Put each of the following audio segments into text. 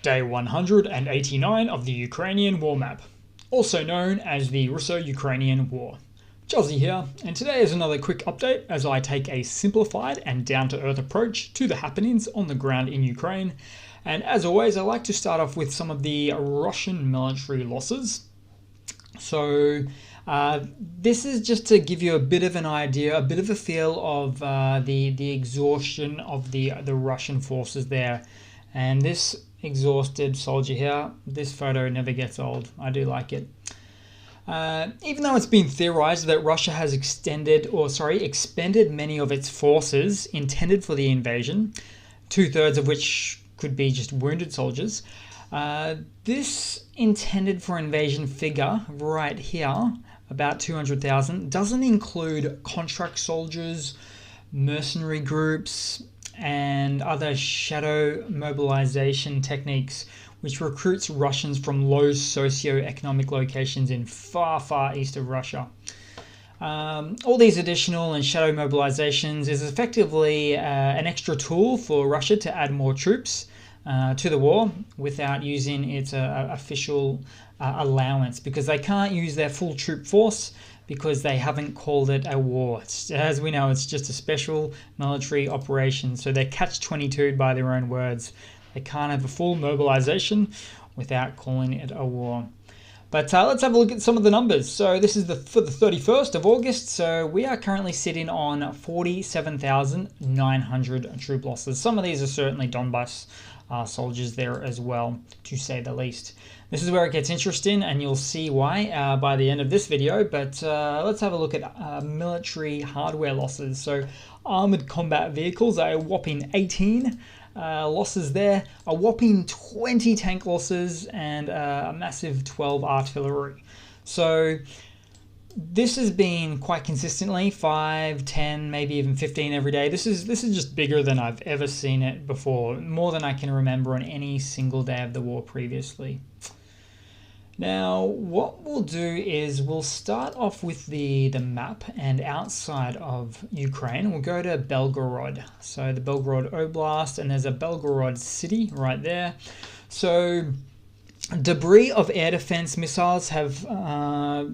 Day 189 of the Ukrainian war map, also known as the Russo-Ukrainian War. Jozzy here, and today is another quick update as I take a simplified and down-to-earth approach to the happenings on the ground in Ukraine. And as always, I like to start off with some of the Russian military losses. So this is just to give you a bit of an idea, a bit of a feel of the exhaustion of the Russian forces there. And this exhausted soldier here, this photo never gets old. I do like it. Even though it's been theorized that Russia has expended many of its forces intended for the invasion, 2/3 of which could be just wounded soldiers, this intended for invasion figure right here, about 200,000, doesn't include contract soldiers, mercenary groups, and other shadow mobilization techniques, which recruits Russians from low socio-economic locations in far, far east of Russia. All these additional and shadow mobilizations is effectively an extra tool for Russia to add more troops to the war without using its official allowance, because they can't use their full troop force because they haven't called it a war. As we know, it's just a special military operation, so they're catch-22 by their own words. They can't have a full mobilization without calling it a war. But let's have a look at some of the numbers. So this is for the 31st of August. So we are currently sitting on 47,900 troop losses. Some of these are certainly Donbass soldiers there as well, to say the least. This is where it gets interesting, and you'll see why by the end of this video. But let's have a look at military hardware losses. So armored combat vehicles are a whopping 18 losses there, a whopping 20 tank losses, and a massive 12 artillery. So this has been quite consistently 5, 10, maybe even 15 every day. This is just bigger than I've ever seen it before, more than I can remember on any single day of the war previously. Now, what we'll do is we'll start off with the map, and outside of Ukraine, we'll go to Belgorod. So the Belgorod Oblast, and there's a Belgorod city right there. So debris of air defense missiles have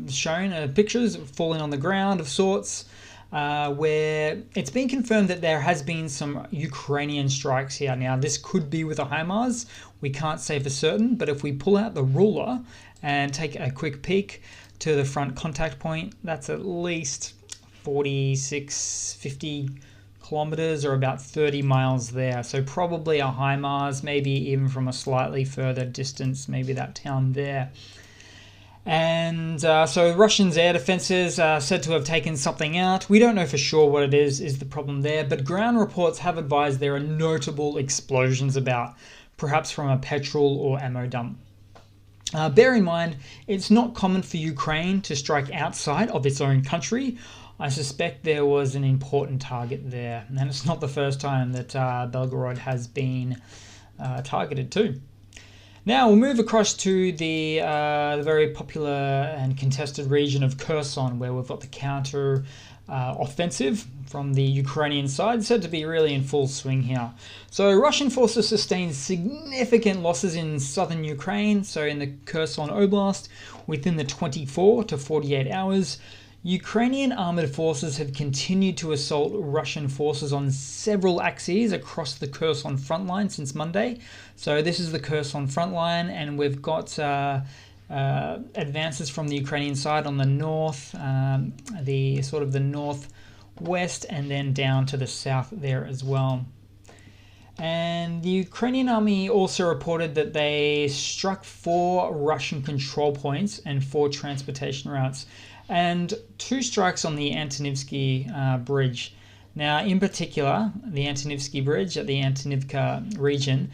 shown pictures falling on the ground of sorts, where it's been confirmed that there has been some Ukrainian strikes here. Now, this could be with a HIMARS. We can't say for certain, but if we pull out the ruler and take a quick peek to the front contact point, that's at least 50 kilometers, or about 30 miles there. So probably a HIMARS, maybe even from a slightly further distance, maybe that town there. And so Russians' air defenses are said to have taken something out. We don't know for sure what it is the problem there, but ground reports have advised there are notable explosions about, perhaps from a petrol or ammo dump. Bear in mind, it's not common for Ukraine to strike outside of its own country. I suspect there was an important target there, and it's not the first time that Belgorod has been targeted too. Now we'll move across to the very popular and contested region of Kherson, where we've got the counter offensive from the Ukrainian side, said to be really in full swing here. So Russian forces sustained significant losses in southern Ukraine, so in the Kherson Oblast, within the 24 to 48 hours. Ukrainian armored forces have continued to assault Russian forces on several axes across the Kherson front line since Monday. So this is the Kherson front line, and we've got advances from the Ukrainian side on the north, the northwest, and then down to the south there as well. And the Ukrainian army also reported that they struck 4 Russian control points and 4 transportation routes, and 2 strikes on the Antonivsky bridge. Now, in particular, the Antonivsky bridge at the Antonivka region,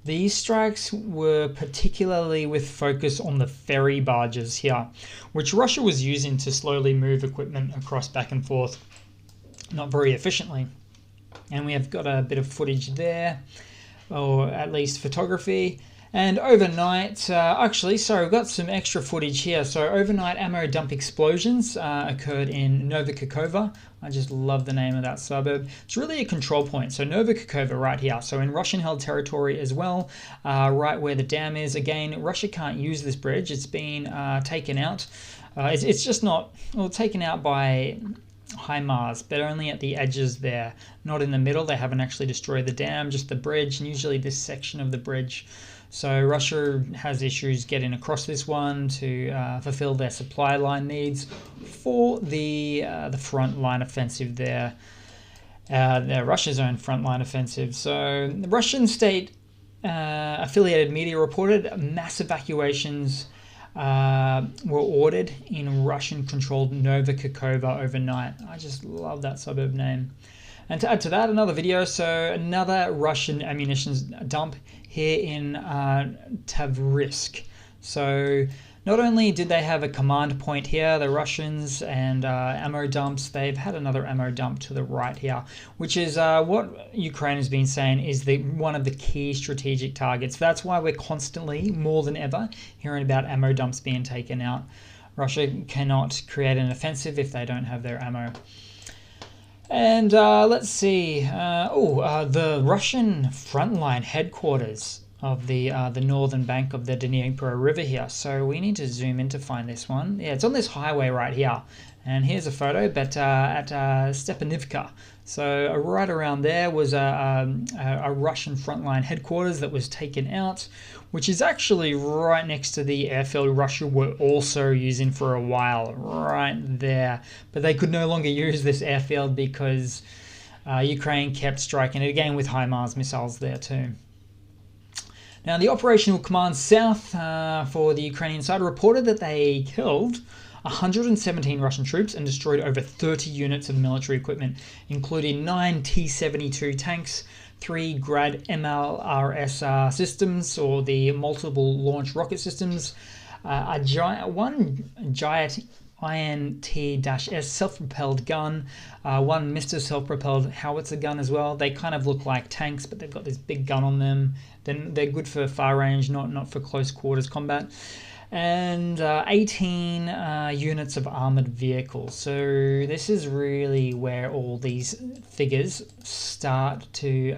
these strikes were particularly with focus on the ferry barges here, which Russia was using to slowly move equipment across back and forth, not very efficiently. And we have got a bit of footage there. or at least photography. And overnight, actually, sorry, we've got some extra footage here. So overnight ammo dump explosions occurred in Novokakova. I just love the name of that suburb. It's really a control point. So Novokakova right here. So in Russian-held territory as well, right where the dam is. Again, Russia can't use this bridge. It's been taken out. It's just not, well, taken out by HIMARS, but only at the edges there, not in the middle. They haven't actually destroyed the dam, just the bridge, and usually this section of the bridge. So Russia has issues getting across this one to fulfill their supply line needs for the front line offensive there, Russia's own front line offensive. So the Russian state affiliated media reported mass evacuations were ordered in Russian-controlled Novokakova overnight. I just love that suburb name. And to add to that, another video, so another Russian ammunition dump here in Tavrisk. So not only did they have a command point here, the Russians, and ammo dumps, they've had another ammo dump to the right here, which is what Ukraine has been saying is one of the key strategic targets. That's why we're constantly, more than ever, hearing about ammo dumps being taken out. Russia cannot create an offensive if they don't have their ammo. And let's see. The Russian frontline headquarters of the northern bank of the Dnipro River here. So we need to zoom in to find this one. Yeah, it's on this highway right here. And here's a photo, but at Stepanivka. So right around there was a Russian frontline headquarters that was taken out, which is actually right next to the airfield Russia were also using for a while, right there. But they could no longer use this airfield because Ukraine kept striking it again with HIMARS missiles there too. Now, the Operational Command South for the Ukrainian side reported that they killed 117 Russian troops and destroyed over 30 units of military equipment, including 9 T-72 tanks, 3 Grad MLRS systems, or the multiple launch rocket systems, one giant INT-S self-propelled gun, one Mr. self-propelled howitzer gun as well. They kind of look like tanks, but they've got this big gun on them. Then they're good for far range, not for close quarters combat. And 18 units of armored vehicles. So this is really where all these figures start to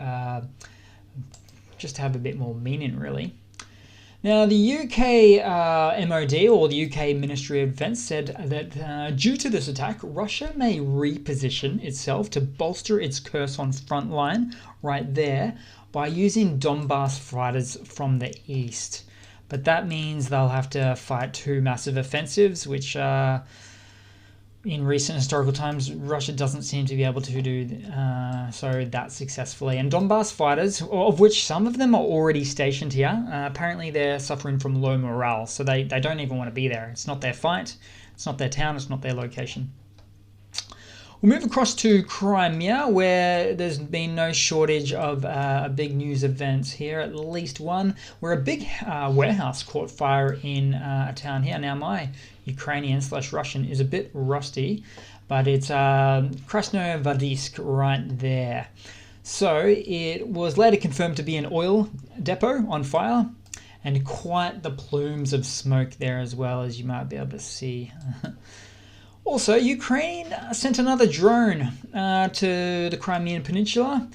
just have a bit more meaning, really. Now, the UK MOD, or the UK Ministry of Defence, said that due to this attack, Russia may reposition itself to bolster its Kherson front line right there by using Donbass fighters from the east. But that means they'll have to fight 2 massive offensives, which in recent historical times, Russia doesn't seem to be able to do so that successfully. And Donbass fighters, of which some of them are already stationed here, apparently they're suffering from low morale, so they don't even want to be there. It's not their fight, it's not their town, it's not their location. We'll move across to Crimea, where there's been no shortage of big news events here, at least one, where a big warehouse caught fire in a town here. Now, my Ukrainian/Russian is a bit rusty, but it's Krasnovardisk right there. So it was later confirmed to be an oil depot on fire, and quite the plumes of smoke there as well, as you might be able to see. Also, Ukraine sent another drone to the Crimean Peninsula,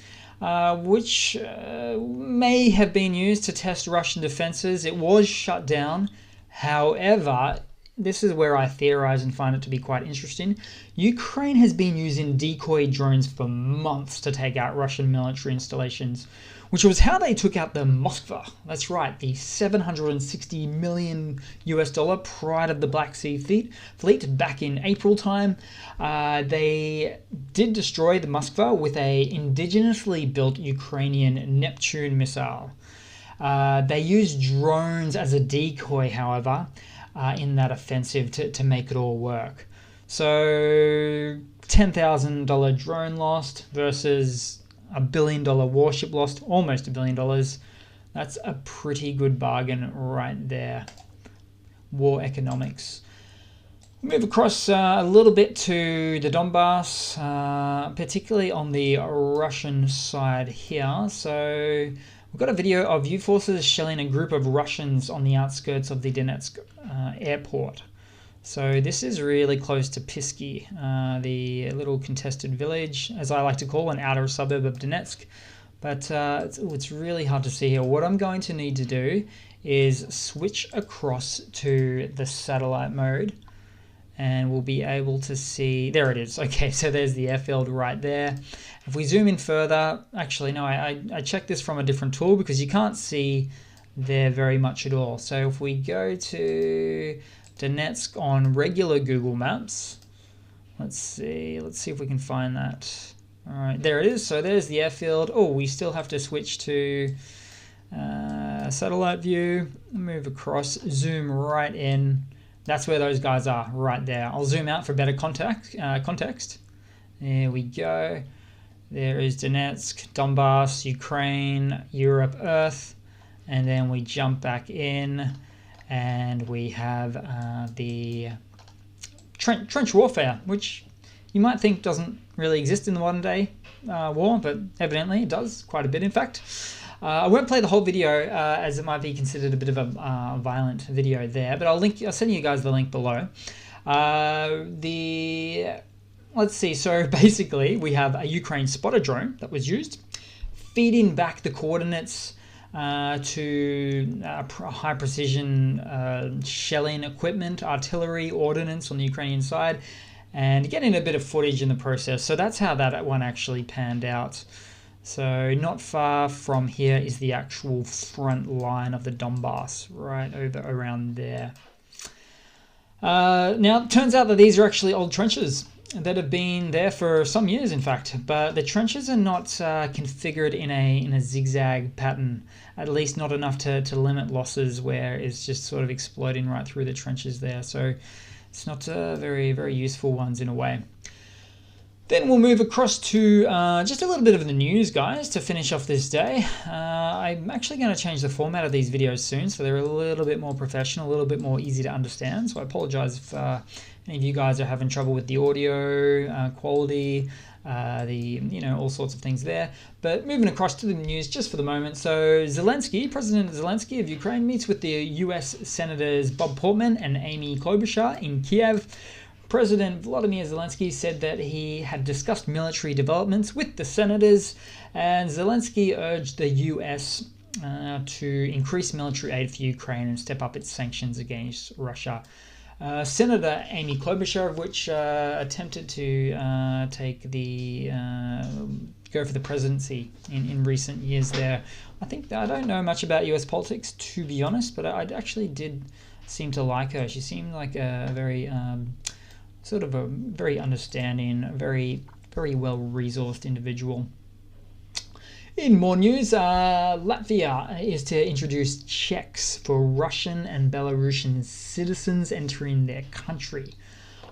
which may have been used to test Russian defenses. It was shut down. However, this is where I theorize and find it to be quite interesting. Ukraine has been using decoy drones for months to take out Russian military installations, which was how they took out the Moskva. That's right, the $760 million Pride of the Black Sea fleet back in April time. They did destroy the Moskva with a indigenously built Ukrainian Neptune missile. They used drones as a decoy, however, in that offensive to make it all work. So $10,000 drone lost versus $1 billion warship lost, almost $1 billion. That's a pretty good bargain right there. War economics. Move across a little bit to the Donbass, particularly on the Russian side here. So We've got a video of U forces shelling a group of Russians on the outskirts of the Donetsk airport. So this is really close to Pisky, the little contested village, as I like to call an outer suburb of Donetsk. But it's really hard to see here. What I'm going to need to do is switch across to the satellite mode, and we'll be able to see, there it is. Okay, so there's the airfield right there. If we zoom in further, actually no, I checked this from a different tool because you can't see there very much at all. So if we go to Donetsk on regular Google Maps, let's see if we can find that. All right, there it is. So there's the airfield. Oh, we still have to switch to satellite view, move across, zoom right in. That's where those guys are, right there. I'll zoom out for better context. There we go. There is Donetsk, Donbass, Ukraine, Europe, Earth. And then we jump back in and we have the trench warfare, which you might think doesn't really exist in the modern day war, but evidently it does quite a bit, in fact. I won't play the whole video as it might be considered a bit of a violent video there, but I'll send you guys the link below. Let's see, so basically we have a Ukraine spotter drone that was used, feeding back the coordinates to high precision shelling equipment, artillery, ordnance on the Ukrainian side, and getting a bit of footage in the process. So that's how that one actually panned out. So not far from here is the actual front line of the Donbass, right over around there. Now, it turns out that these are actually old trenches that have been there for some years, in fact, but the trenches are not configured in a zigzag pattern, at least not enough to limit losses where it's just sort of exploding right through the trenches there. So it's not very, very useful ones in a way. Then we'll move across to just a little bit of the news, guys, to finish off this day. I'm actually going to change the format of these videos soon, so they're a little bit more professional, a little bit more easy to understand. So I apologize if any of you guys are having trouble with the audio quality, all sorts of things there. But moving across to the news just for the moment. So President Zelensky of Ukraine meets with the US Senators Bob Portman and Amy Klobuchar in Kiev. President Volodymyr Zelensky said that he had discussed military developments with the senators, and Zelensky urged the US to increase military aid for Ukraine and step up its sanctions against Russia. Senator Amy Klobuchar, of which attempted to go for the presidency in recent years there. I don't know much about US politics, to be honest, but I actually did seem to like her. She seemed like a very very understanding, very, very well-resourced individual. In more news, Latvia is to introduce checks for Russian and Belarusian citizens entering their country.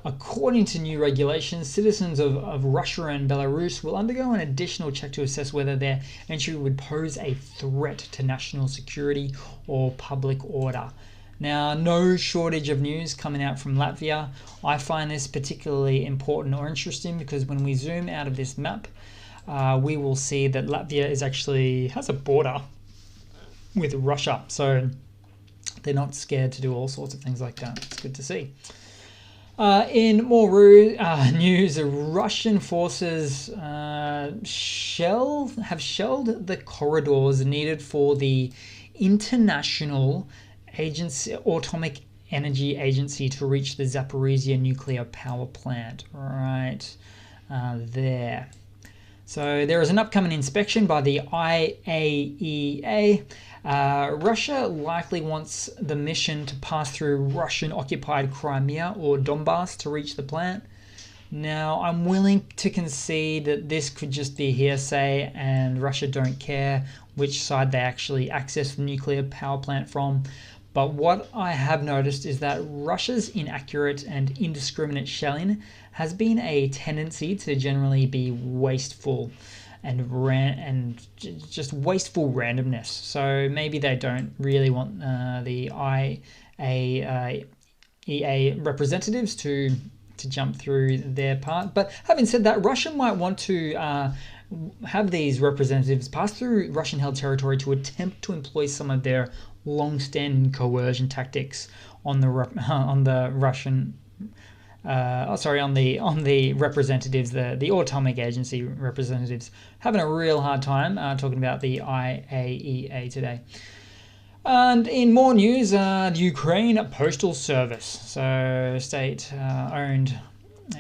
According to new regulations, citizens of Russia and Belarus will undergo an additional check to assess whether their entry would pose a threat to national security or public order. Now, no shortage of news coming out from Latvia. I find this particularly important or interesting because when we zoom out of this map, we will see that Latvia has a border with Russia. So they're not scared to do all sorts of things like that. It's good to see. In more news, Russian forces have shelled the corridors needed for the International Atomic Energy Agency to reach the Zaporizhzhia nuclear power plant, right there. So there is an upcoming inspection by the IAEA. Russia likely wants the mission to pass through Russian-occupied Crimea or Donbass to reach the plant. Now, I'm willing to concede that this could just be hearsay and Russia don't care which side they actually access the nuclear power plant from. But what I have noticed is that Russia's inaccurate and indiscriminate shelling has been a tendency to generally be wasteful and just wasteful randomness. So maybe they don't really want the IAEA representatives to jump through their part. But having said that, Russia might want to have these representatives pass through Russian-held territory to attempt to employ some of their long-standing coercion tactics on the Russian. On the representatives, the Atomic Agency representatives, having a real hard time talking about the IAEA today. And in more news, the Ukraine Postal Service, so state-owned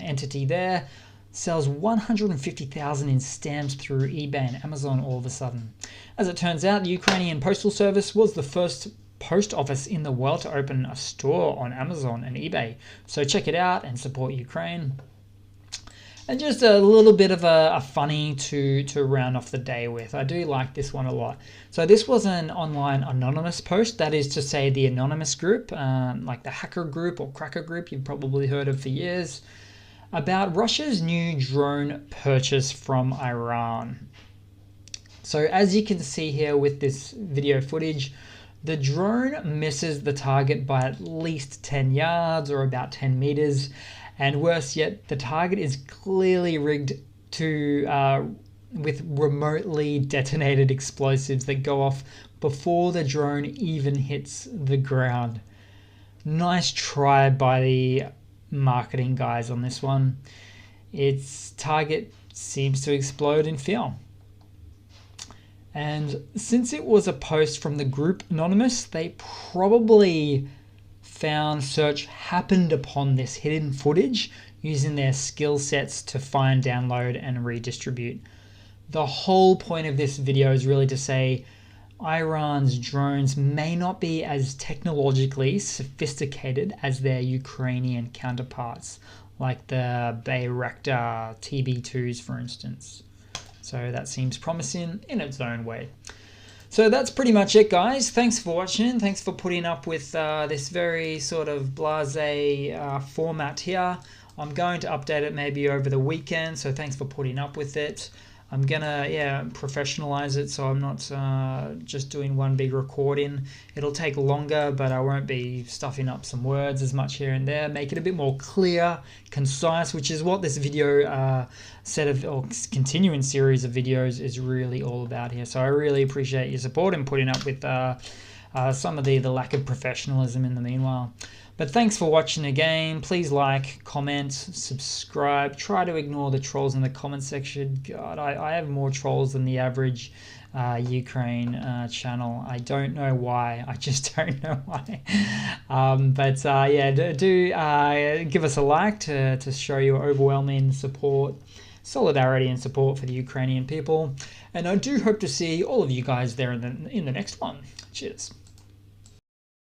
entity there, sells 150,000 in stamps through eBay and Amazon all of a sudden. As it turns out, the Ukrainian Postal Service was the first post office in the world to open a store on Amazon and eBay. So check it out and support Ukraine. And just a little bit of a funny to round off the day with. I do like this one a lot. So this was an online anonymous post. That is to say the anonymous group, like the hacker group or cracker group you've probably heard of for years, about Russia's new drone purchase from Iran. So as you can see here with this video footage, the drone misses the target by at least 10 yards or about 10 meters. And worse yet, the target is clearly rigged to with remotely detonated explosives that go off before the drone even hits the ground. Nice try by the marketing guys on this one. Its target seems to explode in film. And since it was a post from the group Anonymous, they probably happened upon this hidden footage using their skill sets to find, download, and redistribute. The whole point of this video is really to say Iran's drones may not be as technologically sophisticated as their Ukrainian counterparts, like the Bayraktar TB2s, for instance. So that seems promising in its own way. So that's pretty much it, guys. Thanks for watching. Thanks for putting up with this very sort of blasé format here. I'm going to update it maybe over the weekend, so thanks for putting up with it. I'm gonna professionalize it, so I'm not just doing one big recording. It'll take longer, but I won't be stuffing up some words as much here and there. Make it a bit more clear, concise, which is what this video continuing series of videos is really all about here. So I really appreciate your support and putting up with some of the lack of professionalism in the meanwhile. But thanks for watching again. Please like, comment, subscribe. Try to ignore the trolls in the comment section. God, I have more trolls than the average Ukraine channel. I don't know why. I just don't know why. Do give us a like to show your overwhelming support, solidarity and support for the Ukrainian people. And I do hope to see all of you guys there in the next one. Cheers.